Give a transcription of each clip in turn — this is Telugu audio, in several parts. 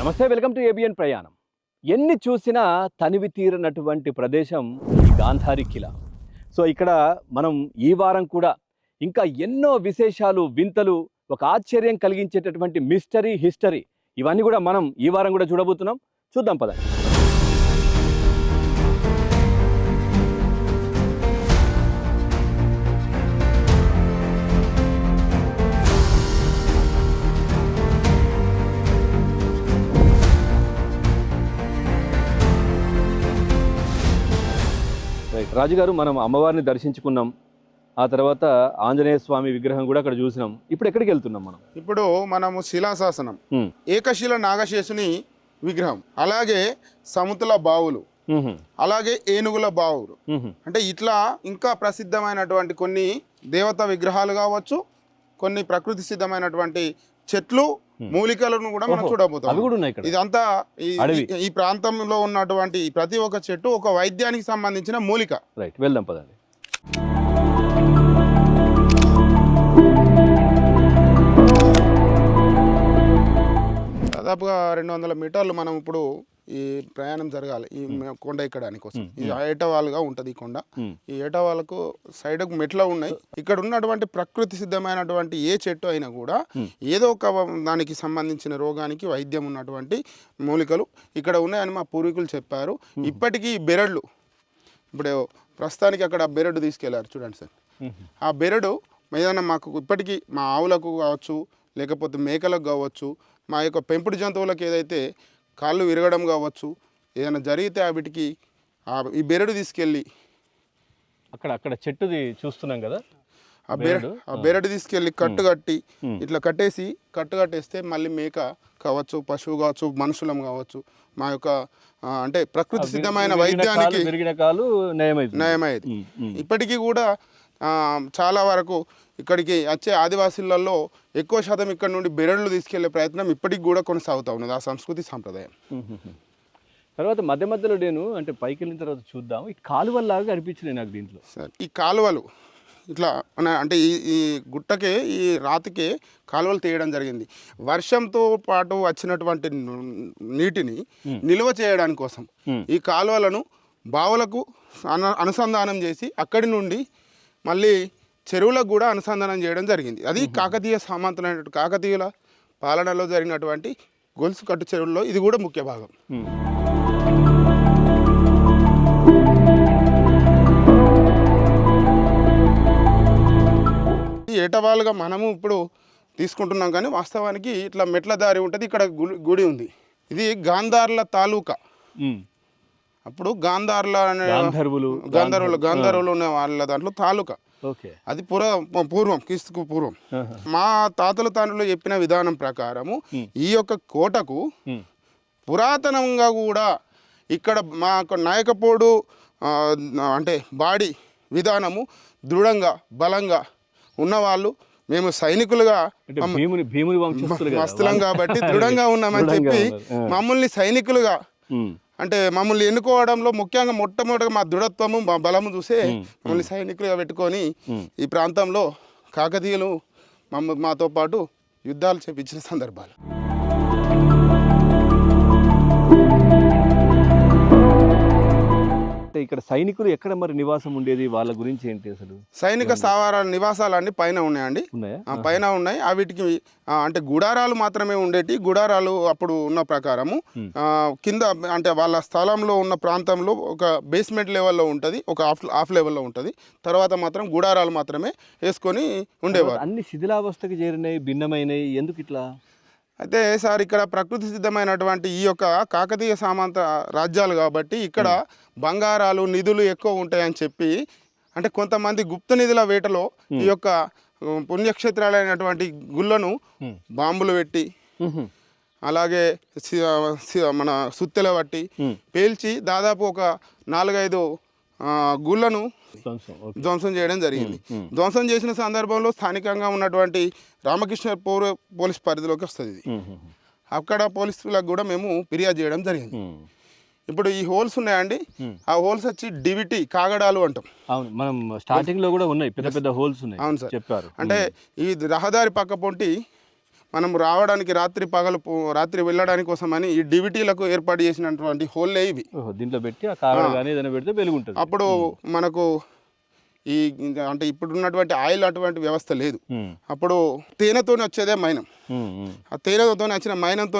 నమస్తే, వెల్కమ్ టు ఏబిఎన్ ప్రయాణం. ఎన్ని చూసినా తనివి తీరనటువంటి ప్రదేశం గాంధారి ఖిలా. సో ఇక్కడ మనం ఈ వారం కూడా ఇంకా ఎన్నో విశేషాలు, వింతలు, ఒక ఆశ్చర్యం కలిగించేటటువంటి మిస్టరీ, హిస్టరీ ఇవన్నీ కూడా మనం ఈ వారం కూడా చూడబోతున్నాం. చూద్దాం పద. రాజుగారు, మనం అమ్మవారిని దర్శించుకున్నాం, ఆ తర్వాత ఆంజనేయ స్వామి విగ్రహం కూడా అక్కడ చూసినాం. ఇప్పుడు ఎక్కడికి వెళ్తున్నాం మనం? ఇప్పుడు మనము శిలాశాసనం, ఏకశిల నాగశేషుని విగ్రహం, అలాగే సముతుల బావులు, అలాగే ఏనుగుల బావులు, అంటే ఇట్లా ఇంకా ప్రసిద్ధమైనటువంటి కొన్ని దేవత విగ్రహాలు కావచ్చు, కొన్ని ప్రకృతి సిద్ధమైనటువంటి చెట్లు, మూలికలను కూడా మనం చూడబోతాం. ఇదంతా ఈ ప్రాంతంలో ఉన్నటువంటి ప్రతి ఒక్క చెట్టు ఒక వైద్యానికి సంబంధించిన మూలిక. రైట్, వెళ్దాం పదండి. దాదాపుగా 200 మీటర్లు మనం ఇప్పుడు ఈ ప్రయాణం జరగాలి ఈ కొండ ఎక్కడానికి కోసం. ఇది ఏటవాలుగా ఉంటుంది ఈ కొండ. ఈ ఏటవాళ్ళకు సైడ్ మెట్ల ఉన్నాయి. ఇక్కడ ఉన్నటువంటి ప్రకృతి సిద్ధమైనటువంటి ఏ చెట్టు అయినా కూడా ఏదో ఒక దానికి సంబంధించిన రోగానికి వైద్యం ఉన్నటువంటి మూలికలు ఇక్కడ ఉన్నాయని మా పూర్వీకులు చెప్పారు. ఇప్పటికీ బెరళ్ళు, ఇప్పుడు ప్రస్తుతానికి అక్కడ బెరడు తీసుకెళ్లారు చూడండి సార్. ఆ బెరడు ఏదైనా మాకు ఇప్పటికీ మా ఆవులకు కావచ్చు, లేకపోతే మేకలకు కావచ్చు, మా యొక్క పెంపుడు జంతువులకు ఏదైతే కాళ్ళు విరగడం కావచ్చు, ఏదైనా జరిగితే వీటికి ఈ బెరడు తీసుకెళ్ళి అక్కడ చెట్టుది చూస్తున్నాం కదా, ఆ బెరడు తీసుకెళ్ళి కట్టుకట్టి ఇట్లా కట్టేస్తే మళ్ళీ మేక కావచ్చు, పశువు కావచ్చు, మనుషులం కావచ్చు, మా యొక్క అంటే ప్రకృతి సిద్ధమైన వైద్యానికి నయమయ్యేది. ఇప్పటికీ కూడా చాలా వరకు ఇక్కడికి వచ్చే ఆదివాసీలలో ఎక్కువ శాతం ఇక్కడ నుండి బెరళ్ళు తీసుకెళ్లే ప్రయత్నం ఇప్పటికి కూడా కొనసాగుతూ ఉన్నది, ఆ సంస్కృతి సాంప్రదాయం. తర్వాత మధ్యలో నేను అంటే పైకి వెళ్ళిన తర్వాత చూద్దాం, ఈ కాలువల్లాగా అనిపించినాయి నాకు దీంట్లో. సార్ ఈ కాలువలు ఇట్లా అంటే ఈ గుట్టకే, ఈ రాతికే కాలువలు తీయడం జరిగింది. వర్షంతో పాటు వచ్చినటువంటి నీటిని నిల్వ చేయడానికి కోసం ఈ కాలువలను బావులకు అనుసంధానం చేసి అక్కడి నుండి మళ్ళీ చెరువులకు కూడా అనుసంధానం చేయడం జరిగింది. అది కాకతీయ సామంతులైనటువంటి కాకతీయుల పాలనలో జరిగినటువంటి గొలుసు కట్టు చెరువుల్లో ఇది కూడా ముఖ్య భాగం. ఏటవాలుగా మనము ఇప్పుడు తీసుకుంటున్నాం, కానీ వాస్తవానికి ఇట్లా మెట్ల దారి ఉంటుంది. ఇక్కడ గుడి ఉంది. ఇది గాంధార్ల తాలూకా. అప్పుడు గాంధారులు ఉన్న వాళ్ళ దాంట్లో తాలూకా. అది పూర్వం, క్రీస్తుకు పూర్వం. మా తాతల తండ్రులు చెప్పిన విధానం ప్రకారము ఈ యొక్క కోటకు పురాతనంగా కూడా ఇక్కడ మా నాయకపోడు అంటే బాడీ విధానము దృఢంగా, బలంగా ఉన్నవాళ్ళు, మేము సైనికులుగా మస్తులం కాబట్టి దృఢంగా ఉన్నామని చెప్పి మమ్మల్ని సైనికులుగా అంటే మమ్మల్ని ఎన్నుకోవడంలో ముఖ్యంగా మొట్టమొదటిగా మా దృఢత్వము, మా బలము చూసే మమ్మల్ని సైనికులుగా పెట్టుకొని ఈ ప్రాంతంలో కాకతీయులు మాతో పాటు యుద్ధాలు చేపించిన సందర్భాలు. ఇక్కడ సైనికులు ఎక్కడ మరి నివాసం ఉండేది, వాళ్ళ గురించి ఏంటి అసలు? సైనిక స్థావరాల నివాసాలన్నీ పైన ఉన్నాయండి, పైన ఉన్నాయి. వీటికి అంటే గుడారాలు మాత్రమే ఉండేటి. గుడారాలు అప్పుడు ఉన్న ప్రకారము కింద అంటే వాళ్ళ స్థలంలో ఉన్న ప్రాంతంలో ఒక బేస్మెంట్ లెవెల్లో ఉంటుంది, ఒక హాఫ్ లెవెల్లో ఉంటుంది. తర్వాత మాత్రం గుడారాలు మాత్రమే వేసుకొని ఉండేవారు. అన్ని శిథిలావస్థకి చేరినాయి, భిన్నమైనవి, ఎందుకు ఇట్లా? అయితే సార్ ఇక్కడ ప్రకృతి సిద్ధమైనటువంటి ఈ యొక్క కాకతీయ సామంత రాజ్యాలు కాబట్టి ఇక్కడ బంగారాలు, నిధులు ఎక్కువ ఉంటాయని చెప్పి, అంటే కొంతమంది గుప్త నిధుల వేటలో ఈ యొక్క పుణ్యక్షేత్రాలైనటువంటి గుళ్ళను బాంబులు పెట్టి, అలాగే మన సుత్తెల పట్టి పేల్చి దాదాపు ఒక 4-5 గుళ్ళను ధ్వంసం చేయడం జరిగింది. ధ్వంసం చేసిన సందర్భంలో స్థానికంగా ఉన్నటువంటి రామకృష్ణపూర్ పోలీస్ పరిధిలోకి వస్తుంది ఇది. అక్కడ పోలీసులకు కూడా మేము ఫిర్యాదు చేయడం జరిగింది. ఇప్పుడు ఈ హోల్స్ ఉన్నాయండి, ఆ హోల్స్ వచ్చి డివిటీ కాగడాలు అంటాం. అవును, మనం స్టార్టింగ్ లో కూడా ఉన్నాయి పెద్ద పెద్ద హోల్స్ ఉన్నాయి. అవును సార్, చెప్పారు. అంటే ఈ రహదారి పక్క పొంటి మనం రావడానికి రాత్రి వెళ్ళడానికి కోసమని ఈ డివిటీలకు ఏర్పాటు చేసినటువంటి హోల్లే ఇవి. దీంట్లో పెట్టి ఆ కాగడ కానీ ఏదైనా పెడితే వెలుగుంటుంది. అప్పుడు మనకు ఈ అంటే ఇప్పుడు ఉన్నటువంటి ఆయిల్ అటువంటి వ్యవస్థ లేదు. అప్పుడు తేనెతో వచ్చేదే మైనం. ఆ తేనెతో వచ్చిన మైనంతో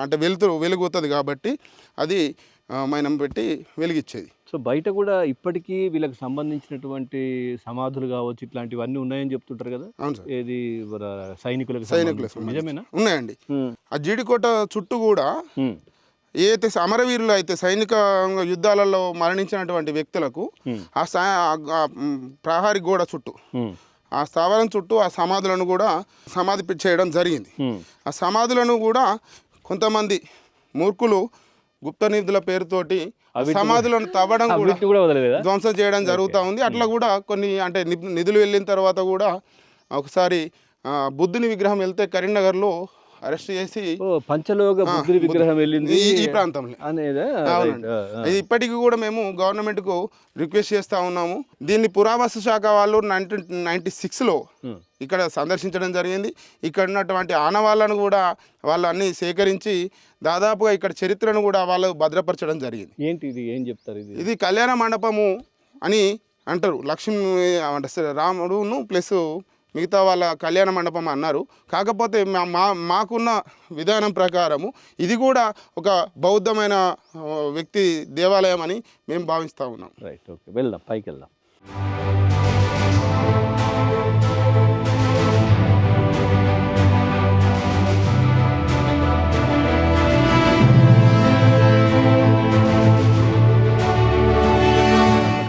అంటే వెలుగుతుంది కాబట్టి అది మైనం పెట్టి వెలిగిచ్చేది. సో బయట కూడా ఇప్పటికీ వీళ్ళకి సంబంధించినటువంటి సమాధులు కావచ్చు ఇట్లాంటివన్నీ ఉన్నాయని చెప్తుంటారు కదా. అవును సార్. ఏది సైనికులకు నిజమేనా? ఉన్నాయండి. ఆ జీడికోట చుట్టూ కూడా ఏదైతే అమరవీరులు అయితే సైనిక యుద్ధాలలో మరణించినటువంటి వ్యక్తులకు ఆ ప్రహారీ గోడ చుట్టూ ఆ స్థావరం చుట్టూ ఆ సమాధులను కూడా సమాధి చేయడం జరిగింది. ఆ సమాధులను కూడా కొంతమంది మూర్ఖులు గుప్త నిధుల పేరుతోటి సమాధులను తవ్వడం కూడా ధ్వంసం చేయడం జరుగుతూ ఉంది. అట్లా కూడా కొన్ని అంటే నిధులు వెళ్ళిన తర్వాత కూడా ఒకసారి బుద్ధుని విగ్రహం వెళ్తే కరీంనగర్లో అరెస్ట్ చేసి పంచలోక బుద్ధుని విగ్రహం వెళ్ళింది ఈ ప్రాంతంలో అనేది. ఇది ఇప్పటికీ కూడా మేము గవర్నమెంట్కు రిక్వెస్ట్ చేస్తూ ఉన్నాము. దీన్ని పురావస్తు శాఖ వాళ్ళు 1996లో ఇక్కడ సందర్శించడం జరిగింది. ఇక్కడ ఉన్నటువంటి ఆనవాళ్ళను కూడా వాళ్ళు అన్ని సేకరించి దాదాపుగా ఇక్కడ చరిత్రను కూడా వాళ్ళు భద్రపరచడం జరిగింది. ఏంటి ఇది, ఏం చెప్తారు? ఇది కళ్యాణ మండపము అని అంటారు. లక్ష్మీ అంటే రాముడును ప్లస్ మిగతా వాళ్ళ కళ్యాణ మండపం అన్నారు. కాకపోతే మాకున్న విధానం ప్రకారము ఇది కూడా ఒక బౌద్ధమైన వ్యక్తి దేవాలయం అని మేము భావిస్తూ ఉన్నాం. రైట్, ఓకే, వెళ్దాం, పైకి వెళ్దాం.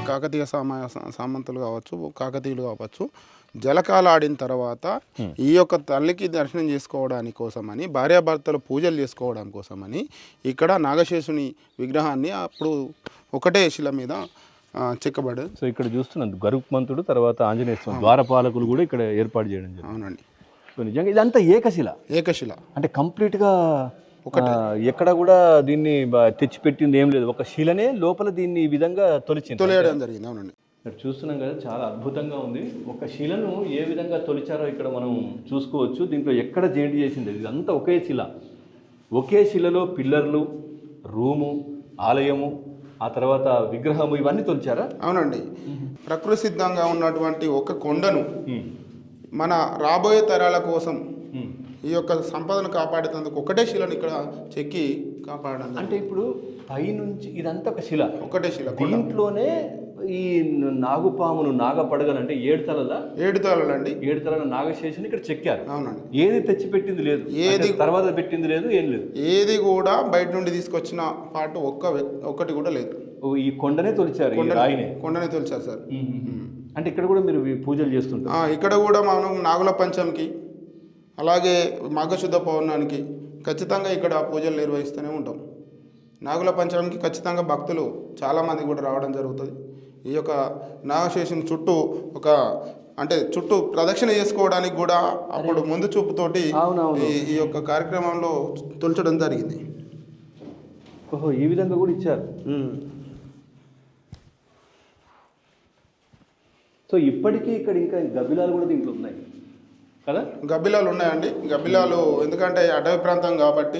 కాకతీయ సామంతులు కావచ్చు, కాకతీయులు కావచ్చు, జలకాలు ఆడిన తర్వాత ఈ యొక్క తల్లికి దర్శనం చేసుకోవడానికి కోసమని భార్యాభర్తలు పూజలు చేసుకోవడం కోసమని ఇక్కడ నాగశేషుని విగ్రహాన్ని అప్పుడు ఒకటే శిల మీద చెక్కబడి. సో ఇక్కడ చూస్తున్నాను గరుత్మంతుడు తర్వాత ఆంజనేయ స్వామి ద్వారపాలకులు కూడా ఇక్కడ ఏర్పాటు చేయడం జరిగింది. అవునండి. సో నిజంగా ఇదంతా ఏకశిల అంటే కంప్లీట్గా ఎక్కడ కూడా దీన్ని తెచ్చిపెట్టింది ఏం లేదు. ఒక శిలనే లోపల దీన్ని ఈ విధంగా తొలియడం జరిగింది. అవునండి. ఇక్కడ చూస్తున్నాం కదా, చాలా అద్భుతంగా ఉంది. ఒక శిలను ఏ విధంగా తొలిచారో ఇక్కడ మనం చూసుకోవచ్చు. దీంట్లో ఎక్కడ జైంట్ చేసింది, ఇదంతా ఒకే శిల. ఒకే శిలలో పిల్లర్లు, రూము, ఆలయము, ఆ తర్వాత విగ్రహము, ఇవన్నీ తొలిచారా? అవునండి. ప్రకృతి సిద్ధంగా ఉన్నటువంటి ఒక కొండను మన రాబోయే తరాల కోసం ఈ యొక్క సంపదను కాపాడేందుకు ఒకటే శిలను ఇక్కడ చెక్కి కాపాడడం. అంటే ఇప్పుడు పైనుంచి ఇదంతా ఒక శిల, ఒకటే శిల. దీంట్లోనే ఈ నాగుపామును నాగపడగలు అంటే 7 తలలండి, 7 తలల నాగశేషుని ఇక్కడ చెక్కారు. అవునండి. ఏది తెచ్చిపెట్టింది లేదు, ఏది తర్వాత పెట్టింది లేదు, ఏం లేదు. ఏది కూడా బయట నుండి తీసుకొచ్చిన పాటు ఒక్కటి కూడా లేదు. ఈ కొండనే తొలిచారు, కొండనే తొలిచారు సార్. అంటే ఇక్కడ కూడా మీరు పూజలు చేస్తుంటారు? ఇక్కడ కూడా మనం నాగుల పంచమికి అలాగే మాఘశుద్ధ పౌర్ణానికి ఖచ్చితంగా ఇక్కడ పూజలు నిర్వహిస్తూనే ఉంటాం. నాగుల పంచమికి ఖచ్చితంగా భక్తులు చాలామంది కూడా రావడం జరుగుతుంది. ఈ యొక్క నాగశేషుని చుట్టూ చుట్టూ ప్రదక్షిణ చేసుకోవడానికి కూడా అప్పుడు ముందు చూపుతోటి ఈ యొక్క కార్యక్రమంలో తొలచడం జరిగింది. ఓహో, ఈ విధంగా కూడా ఇచ్చారు. సో ఇప్పటికీ ఇక్కడ ఇంకా గబ్బిలాలు కూడా దీంట్లో ఉన్నాయి కదా? గబ్బిలాలు ఉన్నాయండి. గబ్బిలాలు ఎందుకంటే అటవీ ప్రాంతం కాబట్టి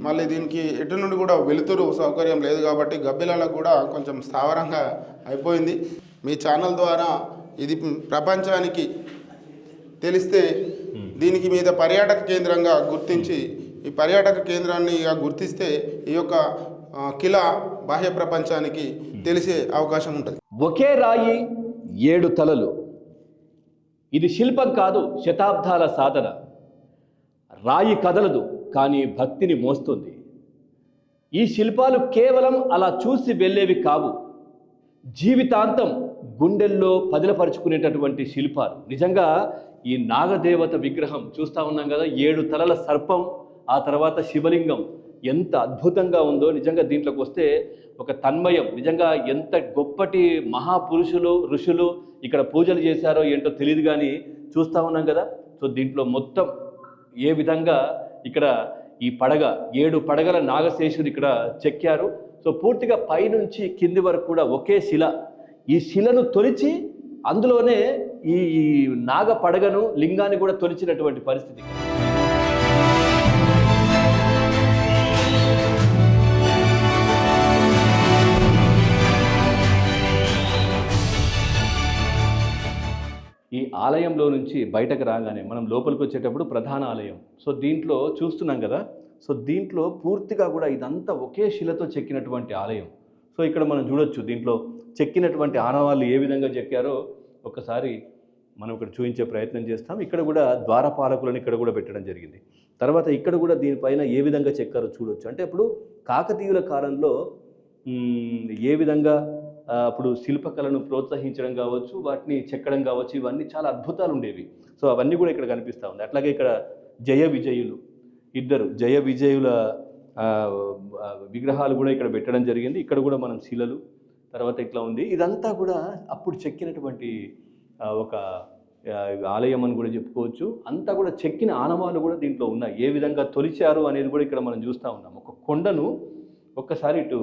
మళ్ళీ దీనికి ఎటు నుండి కూడా వెలుతురు సౌకర్యం లేదు కాబట్టి గబ్బిలాలకు కూడా కొంచెం స్థావరంగా అయిపోయింది. మీ ఛానల్ ద్వారా ఇది ప్రపంచానికి తెలిస్తే దీనికి మీద పర్యాటక కేంద్రంగా గుర్తించి ఈ పర్యాటక కేంద్రాన్ని గుర్తిస్తే ఈ యొక్క కిలా బాహ్య ప్రపంచానికి తెలిసే అవకాశం ఉంటుంది. ఒకే రాయి 7 తలలు. ఇది శిల్పం కాదు, శతాబ్దాల సాధన. రాయి కదలదు, కానీ భక్తిని మోస్తుంది. ఈ శిల్పాలు కేవలం అలా చూసి వెళ్ళేవి కావు, జీవితాంతం గుండెల్లో పదిలపరుచుకునేటటువంటి శిల్పాలు. నిజంగా ఈ నాగదేవత విగ్రహం చూస్తూ ఉన్నాం కదా, 7 తలల సర్పం, ఆ తర్వాత శివలింగం ఎంత అద్భుతంగా ఉందో. నిజంగా దీంట్లోకి వస్తే ఒక తన్మయం. నిజంగా ఎంత గొప్పటి మహాపురుషులు, ఋషులు ఇక్కడ పూజలు చేశారో ఏంటో తెలియదు, కానీ చూస్తూ ఉన్నాం కదా. సో దీంట్లో మొత్తం ఏ విధంగా ఇక్కడ ఈ 7 పడగల నాగశేషుడు ఇక్కడ చెక్కారు. సో పూర్తిగా పైనుంచి కింది వరకు కూడా ఒకే శిల. ఈ శిలను తొలిచి అందులోనే ఈ నాగ పడగను, లింగాన్ని కూడా తొలిచినటువంటి పరిస్థితి. ఆలయంలో నుంచి బయటకు రాగానే మనం లోపలికి వచ్చేటప్పుడు ప్రధాన ఆలయం. సో దీంట్లో చూస్తున్నాం కదా, సో దీంట్లో పూర్తిగా కూడా ఇదంతా ఒకే శిలతో చెక్కినటువంటి ఆలయం. సో ఇక్కడ మనం చూడొచ్చు దీంట్లో చెక్కినటువంటి ఆనవాళ్ళు ఏ విధంగా చెక్కారో ఒకసారి మనం ఇక్కడ చూపించే ప్రయత్నం చేస్తాం. ఇక్కడ కూడా ద్వారపాలకులను ఇక్కడ కూడా పెట్టడం జరిగింది. తర్వాత ఇక్కడ కూడా దీనిపైన ఏ విధంగా చెక్కారో చూడొచ్చు. అంటే ఇప్పుడు కాకతీయుల కాలంలో ఏ విధంగా అప్పుడు శిల్పకళను ప్రోత్సహించడం కావచ్చు, వాటిని చెక్కడం కావచ్చు, ఇవన్నీ చాలా అద్భుతాలు ఉండేవి. సో అవన్నీ కూడా ఇక్కడ కనిపిస్తూ ఉంది. అట్లాగే ఇక్కడ జయ విజయులు ఇద్దరు జయ విజయుల విగ్రహాలు కూడా ఇక్కడ పెట్టడం జరిగింది. ఇక్కడ కూడా మనం శిలలు తర్వాత ఇట్లా ఉంది. ఇదంతా కూడా అప్పుడు చెక్కినటువంటి ఒక ఆలయం అని కూడా చెప్పుకోవచ్చు. అంతా కూడా చెక్కిన ఆనవాళ్ళు కూడా దీంట్లో ఉన్నాయి. ఏ విధంగా తొలిచారు అనేది కూడా ఇక్కడ మనం చూస్తూ ఉన్నాం. ఒక కొండను ఒక్కసారి ఇటు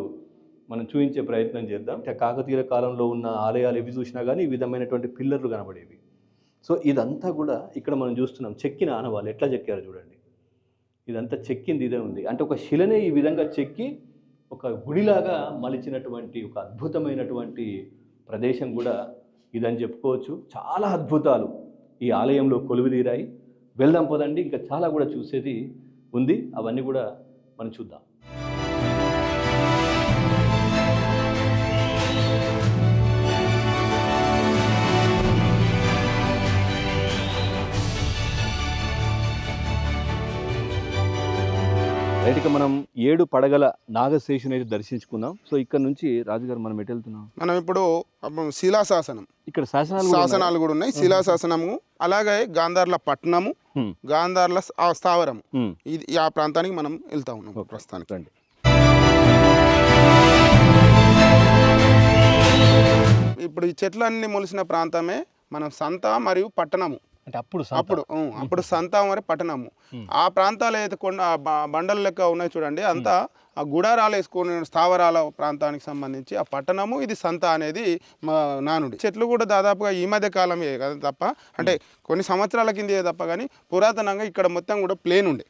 మనం చూపించే ప్రయత్నం చేద్దాం. కాకతీయుల కాలంలో ఉన్న ఆలయాలు ఎవి చూసినా కానీ ఈ విధమైనటువంటి పిల్లర్లు కనబడేవి. సో ఇదంతా కూడా ఇక్కడ మనం చూస్తున్నాం చెక్కిన ఆనవాళ్ళు ఎట్లా చెక్కారు చూడండి. ఇదంతా చెక్కింది ఇదే ఉంది. అంటే ఒక శిలనే ఈ విధంగా చెక్కి ఒక గుడిలాగా మలిచినటువంటి ఒక అద్భుతమైనటువంటి ప్రదేశం కూడా ఇదని చెప్పుకోవచ్చు. చాలా అద్భుతాలు ఈ ఆలయంలో కొలువుదీరాయి. వెళ్దాం పదండి, ఇంకా చాలా కూడా చూసేది ఉంది. అవన్నీ కూడా మనం చూద్దాం. రైట్గా మనం 7 పడగల నాగశేషుని అయితే దర్శించుకున్నాం. సో ఇక్కడ నుంచి రాజుగారు మనం ఎటు వెళ్తున్నాం? మనం ఇప్పుడు శిలాశాసనం, ఇక్కడ శాసనాలు కూడా ఉన్నాయి. శిలాశాసనము, అలాగే గాంధార్ల పట్టణము, గాంధార్ల స్థావరము, ఇది ఆ ప్రాంతానికి మనం వెళ్తా ఉన్నాం ప్రస్తుతానికి. రండి. ఇప్పుడు ఈ చెట్లన్నీ మొలిసిన ప్రాంతమే మనం సంత మరియు పట్టణము. అంటే అప్పుడు సంత మరి పట్టణము. ఆ ప్రాంతాలు అయితే కొండ బండల లెక్క ఉన్నాయి చూడండి, అంతా ఆ గుడారాలు వేసుకునే స్థావరాల ప్రాంతానికి సంబంధించి ఆ పట్టణము, ఇది సంత అనేది మా నానుడి. చెట్లు కూడా దాదాపుగా ఈ మధ్య కాలమే కదా తప్ప, అంటే కొన్ని సంవత్సరాల కింద తప్ప కానీ పురాతనంగా ఇక్కడ మొత్తం కూడా ప్లేన్ ఉండే.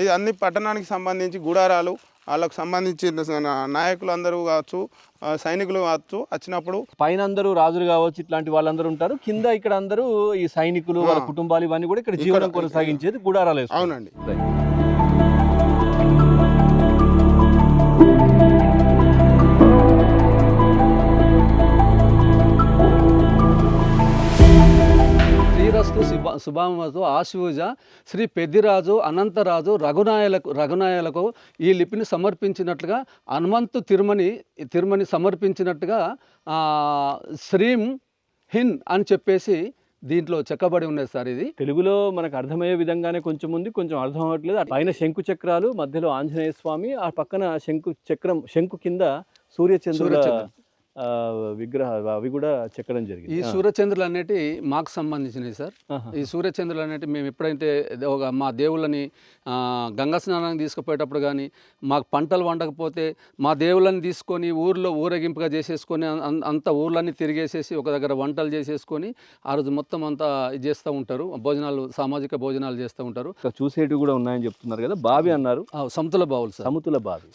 ఇది అన్ని పట్టణానికి సంబంధించి గుడారాలు, వాళ్ళకు సంబంధించిన నాయకులు అందరూ కావచ్చు, సైనికులు కావచ్చు, వచ్చినప్పుడు పైన అందరూ రాజులు కావచ్చు, ఇట్లాంటి వాళ్ళందరూ ఉంటారు. కింద ఇక్కడ అందరూ ఈ సైనికులు, వాళ్ళ కుటుంబాలు ఇవన్నీ కూడా ఇక్కడ జీవనం కొనసాగించేది గుడారాలు. అవునండి. శుభామతో ఆశూజ శ్రీ పెద్దిరాజు అనంతరాజు రఘునాయలకు ఈ లిపిని సమర్పించినట్లుగా హనుమంతు తిరుమని సమర్పించినట్టుగా శ్రీం హిన్ అని చెప్పేసి దీంట్లో చెక్కబడి ఉన్నది సార్. ఇది తెలుగులో మనకు అర్థమయ్యే విధంగానే కొంచెం ఉంది, కొంచెం అర్థం అవ్వట్లేదు. పైన శంకు చక్రాలు, మధ్యలో ఆంజనేయ స్వామి, ఆ పక్కన శంకు కింద సూర్యచంద్రుల విగ్రహాలు, అవి కూడా చెక్కడం జరిగింది. ఈ సూర్యచంద్రులు అనేటి మాకు సంబంధించినవి సార్. ఈ సూర్యచంద్రులు అనేటి మేము ఎప్పుడైతే మా దేవుళ్ళని గంగా స్నానానికి తీసుకుపోయేటప్పుడు కానీ, మాకు పంటలు వండకపోతే మా దేవుళ్ళని తీసుకొని ఊర్లో ఊరేగింపుగా చేసేసుకొని అంత ఊర్లన్నీ తిరిగేసేసి ఒక దగ్గర వంటలు చేసేసుకొని ఆ రోజు మొత్తం అంతా చేస్తూ ఉంటారు. భోజనాలు, సామాజిక భోజనాలు చేస్తూ ఉంటారు. చూసేటివి కూడా ఉన్నాయని చెప్తున్నారు కదా. బావి అన్నారు. సముతుల బావులు సార్.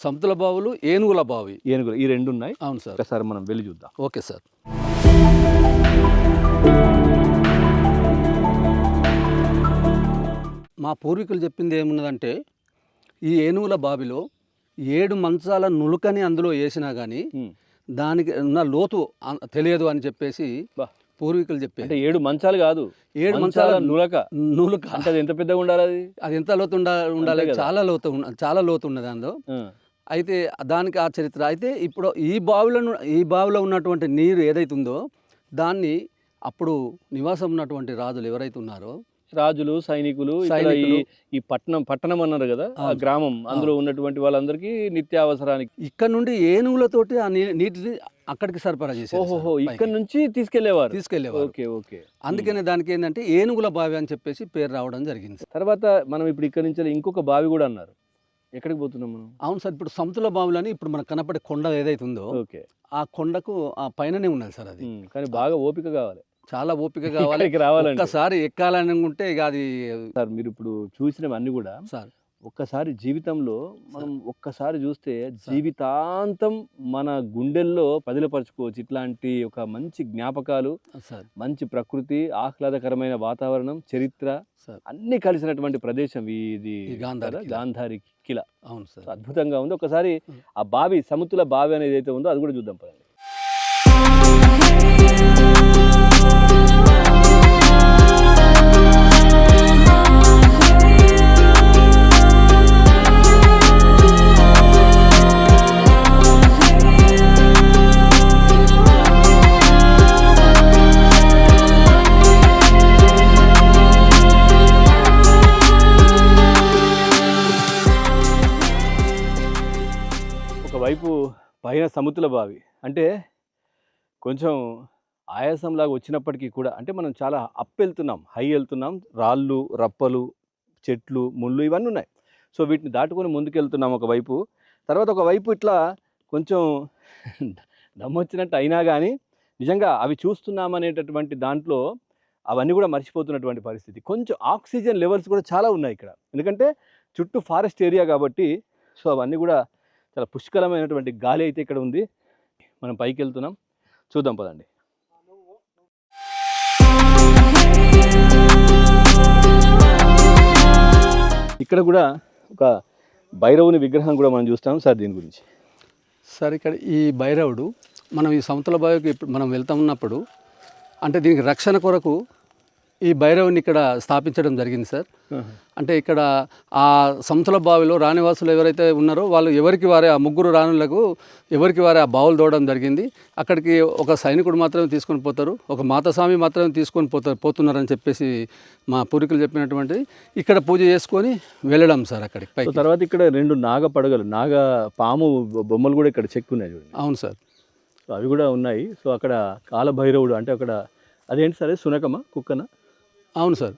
సముతుల బావులు, ఏనుగుల బావి, ఏనుగులు, ఈ రెండు ఉన్నాయి. అవును సార్. ఒకసారి మనం వెళ్ళి చూద్దాం. Okay sir. మా పూర్వీకులు చెప్పింది ఏమున్నదంటే, ఈ ఏనుగుల బావిలో 7 మంచాల నులుకని అందులో వేసినా కానీ దానికి ఉన్న లోతు తెలియదు అని చెప్పేసి పూర్వీకులు చెప్పారు. అంటే 7 మంచాలు కాదు, 7 మంచాల నులక. అంటే అది ఎంత పెద్దగా ఉండాలి? అది ఎంత లోతు ఉండాలి? చాలా లోతు ఉన్నది అందులో. అయితే దానికి ఆ చరిత్ర. అయితే ఇప్పుడు ఈ బావిలో ఉన్నటువంటి నీరు ఏదైతే ఉందో దాన్ని అప్పుడు నివాసం ఉన్నటువంటి రాజులు ఎవరైతే ఉన్నారో, రాజులు, సైనికులు, ఈ పట్టణం అన్నారు కదా, ఆ గ్రామం, అందులో ఉన్నటువంటి వాళ్ళందరికీ నిత్యావసరానికి ఇక్కడ నుండి ఏనుగులతోటి ఆ నీటిని అక్కడికి సరఫరా చేసేది. ఓహో, ఇక్కడ నుంచి తీసుకెళ్లేవారు. Okay okay. అందుకనే దానికి ఏంటంటే ఏనుగుల బావి అని చెప్పేసి పేరు రావడం జరిగింది. తర్వాత మనం ఇప్పుడు ఇక్కడ నుంచి ఇంకొక బావి కూడా అన్నారు. ఎక్కడికి పోతున్నాం మనం? అవును సార్, ఇప్పుడు సముతుల బావులని ఇప్పుడు మనకు కనపడే కొండ ఏదైతే ఉందో, ఆ కొండకు ఆ పైననే ఉన్నది సార్ అది. కానీ బాగా ఓపిక కావాలి, చాలా ఓపిక కావాలి. ఒక్కసారి ఎక్కాలని అనుకుంటే ఇక అది సార్. మీరు ఇప్పుడు చూసినవన్నీ కూడా సార్ ఒక్కసారి జీవితంలో మనం ఒక్కసారి చూస్తే జీవితాంతం మన గుండెల్లో పదిలపరచుకోవచ్చు. ఇట్లాంటి ఒక మంచి జ్ఞాపకాలు, సార్ మంచి ప్రకృతి, ఆహ్లాదకరమైన వాతావరణం, చరిత్ర సార్ అన్నీ కలిసినటువంటి ప్రదేశం ఇది ఈ గాంధారి కిలా. గాంధారి కిలా. అవును సార్. అద్భుతంగా ఉంది. ఒకసారి ఆ బావి, సముద్ర బావి అనేది అయితే ఉందో అది కూడా చూద్దాం పదండి. ఒకవైపు పైన సముద్ర బావి అంటే కొంచెం ఆయాసంలాగా వచ్చినప్పటికీ కూడా, అంటే మనం చాలా అప్ వెళ్తున్నాం, హై వెళ్తున్నాం, రాళ్ళు, రప్పలు, చెట్లు, ముళ్ళు ఇవన్నీ ఉన్నాయి. సో వీటిని దాటుకొని ముందుకెళ్తున్నాం ఒకవైపు. తర్వాత ఒకవైపు ఇట్లా కొంచెం దమ్మొచ్చినట్టు అయినా కానీ నిజంగా అవి చూస్తున్నామనేటటువంటి దాంట్లో అవన్నీ కూడా మర్చిపోతున్నటువంటి పరిస్థితి. కొంచెం ఆక్సిజన్ లెవెల్స్ కూడా చాలా ఉన్నాయి ఇక్కడ, ఎందుకంటే చుట్టూ ఫారెస్ట్ ఏరియా కాబట్టి. సో అవన్నీ కూడా చాలా పుష్కలమైనటువంటి గాలి అయితే ఇక్కడ ఉంది. మనం పైకి వెళ్తున్నాం, చూద్దాం పదండి. ఇక్కడ కూడా ఒక భైరవుని విగ్రహం కూడా మనం చూస్తాం సార్. దీని గురించి సార్ ఇక్కడ ఈ భైరవుడు మనం ఈ సముద్ర బావికి ఇప్పుడు మనం వెళ్తా ఉన్నప్పుడు అంటే దీనికి రక్షణ కొరకు ఈ భైరవుని ఇక్కడ స్థాపించడం జరిగింది సార్. అంటే ఇక్కడ ఆ సముద్ర బావిలో రాణివాసులు ఎవరైతే ఉన్నారో వాళ్ళు ఎవరికి వారే, ఆ ముగ్గురు రాణులకు ఎవరికి వారే ఆ బావులు దోవడం జరిగింది. అక్కడికి ఒక సైనికుడు మాత్రమే తీసుకొని పోతారు, ఒక మాతస్వామి మాత్రమే తీసుకొని పోతున్నారని చెప్పేసి మా పూర్వీకులు చెప్పినటువంటి ఇక్కడ పూజ చేసుకొని వెళ్ళడం సార్ అక్కడికి పైకి. తర్వాత ఇక్కడ 2 నాగ పడగలు, నాగ పాము బొమ్మలు కూడా ఇక్కడ చెక్కున్నాయి చూడండి. అవును సార్. సో అవి కూడా ఉన్నాయి. సో అక్కడ కాలభైరవుడు అంటే అక్కడ అదేంటి సరే సునకమా కుక్కనా? అవును సార్.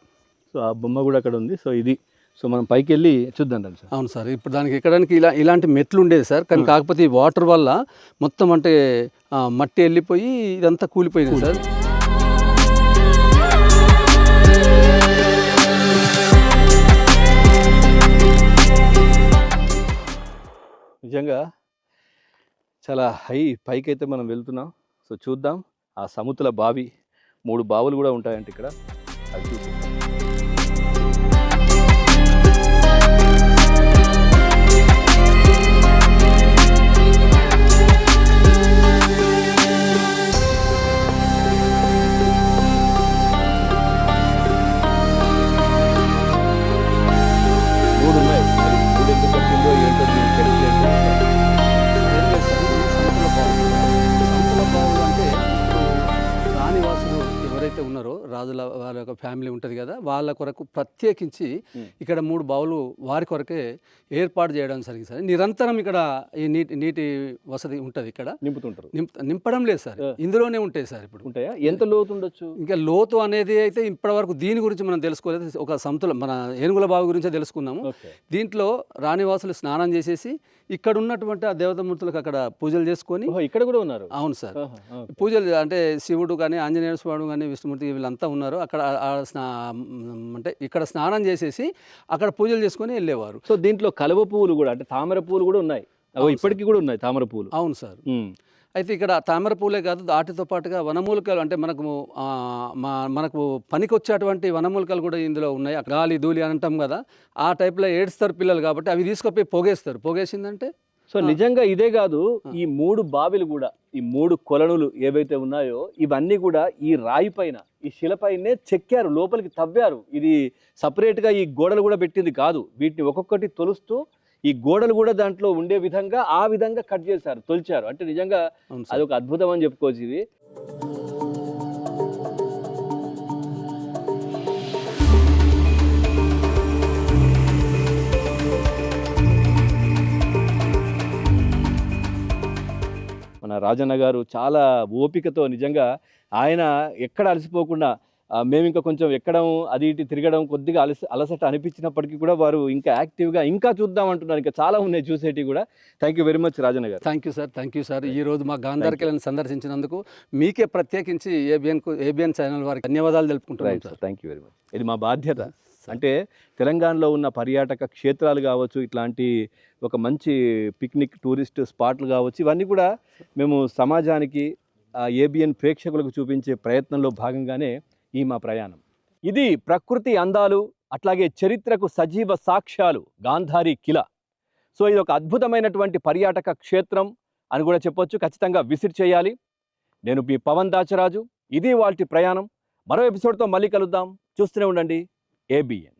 సో ఆ బొమ్మ కూడా అక్కడ ఉంది. సో ఇది, సో మనం పైకి వెళ్ళి చూద్దాం రండి సార్. అవును సార్. ఇప్పుడు దానికి ఎక్కడానికి ఇలాంటి మెట్లు ఉండేది సార్, కానీ కాకపోతే ఈ వాటర్ వల్ల మొత్తం అంటే మట్టి వెళ్ళిపోయి ఇదంతా కూలిపోయింది సార్. నిజంగా చాలా హై పైకి అయితే మనం వెళ్తున్నాం. సో చూద్దాం ఆ సముద్ర బావి. 3 బావులు కూడా ఉంటాయంటే ఇక్కడ, అది చూసి ఉన్నారో రాజుల వాళ్ళ యొక్క ఫ్యామిలీ ఉంటుంది కదా, వాళ్ళ కొరకు ప్రత్యేకించి ఇక్కడ 3 బావులు వారి కొరకే ఏర్పాటు చేయడం జరిగింది సార్. నిరంతరం ఇక్కడ ఈ నీటి వసతి ఉంటుంది. ఇక్కడ నింపుతుంటారు. నింపడం లేదు సార్, ఇందులోనే ఉంటాయి సార్. ఇప్పుడు ఉంటాయా? ఎంత లోతు ఉండొచ్చు? ఇంకా లోతు అనేది అయితే ఇప్పటివరకు దీని గురించి మనం తెలుసుకోలేదు. ఒక సముద్ర మన ఏనుగుల బావి గురించే తెలుసుకున్నాము. దీంట్లో రాణివాసులు స్నానం చేసేసి ఇక్కడ ఉన్నటువంటి ఆ దేవతామూర్తులకు అక్కడ పూజలు చేసుకొని ఇక్కడ కూడా ఉన్నారు. అవును సార్. పూజలు అంటే శివుడు కానీ ఆంజనేయ స్వామి కానీ విష్ణుమూర్తి వీళ్ళంతా ఉన్నారు అక్కడ. అంటే ఇక్కడ స్నానం చేసేసి అక్కడ పూజలు చేసుకొని వెళ్ళేవారు. సో దీంట్లో కలువ పువ్వులు కూడా, అంటే తామర పువ్వులు కూడా ఉన్నాయి. ఇప్పటికీ కూడా ఉన్నాయి తామర పువ్వులు. అవును సార్. అయితే ఇక్కడ తామర పూలే కాదు, వాటితో పాటుగా వనమూలికలు అంటే మనకు పనికి వచ్చేటువంటి వనమూలికలు కూడా ఇందులో ఉన్నాయి. గాలి ధూళి అని అంటాం కదా, ఆ టైప్లో ఏడుస్తారు పిల్లలు కాబట్టి అవి తీసుకుపోయి పొగేస్తారు. పొగేసిందంటే సో నిజంగా ఇదే కాదు, ఈ 3 బావిలు కూడా, ఈ 3 కొలనులు ఏవైతే ఉన్నాయో ఇవన్నీ కూడా ఈ రాయి పైన, ఈ శిలపైనే చెక్కారు, లోపలికి తవ్వారు. ఇది సపరేట్గా ఈ గోడలు కూడా పెట్టింది కాదు. వీటిని ఒక్కొక్కటి తొలుస్తూ ఈ గోడలు కూడా దాంట్లో ఉండే విధంగా ఆ విధంగా కట్ చేశారు, తొలిచారు. అంటే నిజంగా అదొక అద్భుతం అని చెప్పుకోవచ్చు. ఇది మన రాజన్న గారు చాలా ఓపికతో, నిజంగా ఆయన ఎక్కడ అలసిపోకుండా, మేము ఇంకా కొంచెం ఎక్కడం అది ఇటు తిరగడం కొద్దిగా అలసట అనిపించినప్పటికీ కూడా వారు ఇంకా యాక్టివ్గా ఇంకా చూద్దాం అంటున్నారు. ఇంకా చాలా ఉన్నాయి చూసేటివి కూడా. Thank you very much Rajanna garu. Thank you sir. Thank you sir. ఈ రోజు మా గాంధారి కిలాని సందర్శించినందుకు మీకే ప్రత్యేకించి ఏబిఎన్ ఛానల్ వారికి ధన్యవాదాలు తెలుపుకుంటున్నాను sir. Thank you very much. ఇది మా బాధ్యత. అంటే తెలంగాణలో ఉన్న పర్యాటక క్షేత్రాలు కావచ్చు, ఇట్లాంటి ఒక మంచి పిక్నిక్ టూరిస్ట్ స్పాట్లు కావచ్చు, ఇవన్నీ కూడా మేము సమాజానికి ఏబిఎన్ ప్రేక్షకులకు చూపించే ప్రయత్నంలో భాగంగానే ఈ మా ప్రయాణం. ఇది ప్రకృతి అందాలు, అట్లాగే చరిత్రకు సజీవ సాక్ష్యాలు గాంధారి కిలా. సో ఇది ఒక అద్భుతమైనటువంటి పర్యాటక క్షేత్రం అని కూడా చెప్పొచ్చు. ఖచ్చితంగా విజిట్ చేయాలి. నేను మీ పవన్ దాచరాజు. ఇది వాల్టి ప్రయాణం. మరో ఎపిసోడ్తో మళ్ళీ కలుద్దాం. చూస్తూనే ఉండండి ఏబిఎన్.